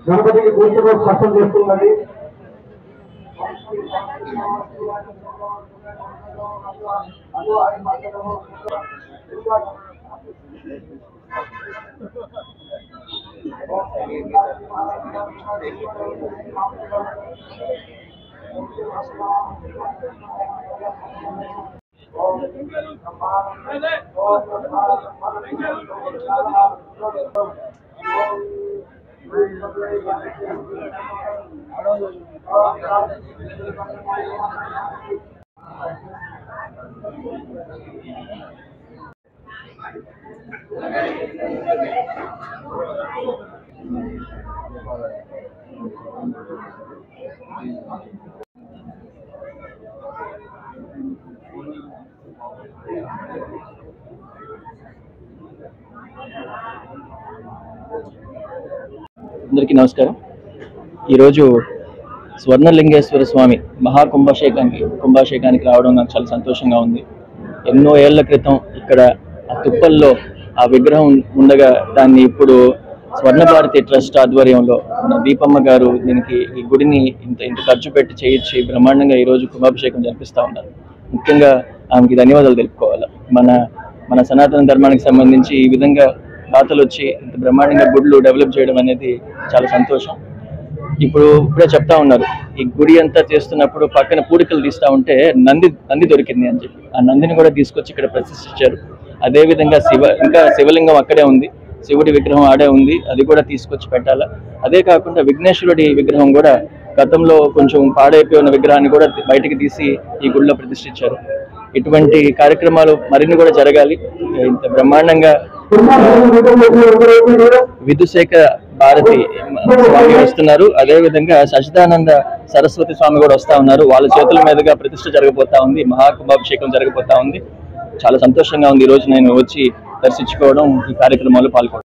గణపతికి పూజలో స్పష్టం చేస్తున్నది. అందరికీ నమస్కారం. ఈరోజు స్వర్ణలింగేశ్వర స్వామి కుంభాభిషేకానికి రావడం నాకు చాలా సంతోషంగా ఉంది. ఎన్నో ఏళ్ల క్రితం ఇక్కడ ఆ తుప్పల్లో ఆ విగ్రహం ఉండగా దాన్ని ఇప్పుడు స్వర్ణభారతి ట్రస్ట్ ఆధ్వర్యంలో మన దీపమ్మ గారు దీనికి ఈ గుడిని ఇంత ఖర్చు పెట్టి చేయించి బ్రహ్మాండంగా ఈరోజు కుంభాభిషేకం జరిపిస్తూ ఉన్నారు. ముఖ్యంగా ఆమెకి ధన్యవాదాలు తెలుపుకోవాలి. మన సనాతన ధర్మానికి సంబంధించి ఈ విధంగా దాతలు వచ్చి ఇంత బ్రహ్మాండంగా గుడులు డెవలప్ చేయడం అనేది చాలా సంతోషం. ఇప్పుడే చెప్తా ఉన్నారు, ఈ గుడి అంతా చేస్తున్నప్పుడు పక్కన పూడికలు తీస్తూ ఉంటే నంది దొరికింది అని చెప్పి ఆ నందిని కూడా తీసుకొచ్చి ఇక్కడ ప్రతిష్ఠించారు. అదేవిధంగా ఇంకా శివలింగం అక్కడే ఉంది, శివుడి విగ్రహం ఆడే ఉంది, అది కూడా తీసుకొచ్చి పెట్టాలా. అదే కాకుండా విఘ్నేశ్వరుడి విగ్రహం కూడా గతంలో కొంచెం పాడైపోయి ఉన్న విగ్రహాన్ని కూడా బయటికి తీసి ఈ గుడిలో ప్రతిష్ఠించారు. ఇటువంటి కార్యక్రమాలు మరిన్ని కూడా జరగాలి. ఇంత బ్రహ్మాండంగా విధుశేఖర భారతి స్వామి వస్తున్నారు, అదేవిధంగా సచిదానంద సరస్వతి స్వామి కూడా వస్తా ఉన్నారు. వాళ్ళ చేతుల మీదుగా ప్రతిష్ఠ జరగబోతా ఉంది, మహాకుంభాభిషేకం జరగబోతా ఉంది. చాలా సంతోషంగా ఉంది ఈరోజు నేను వచ్చి దర్శించుకోవడం, ఈ కార్యక్రమాల్లో పాల్గొనడం.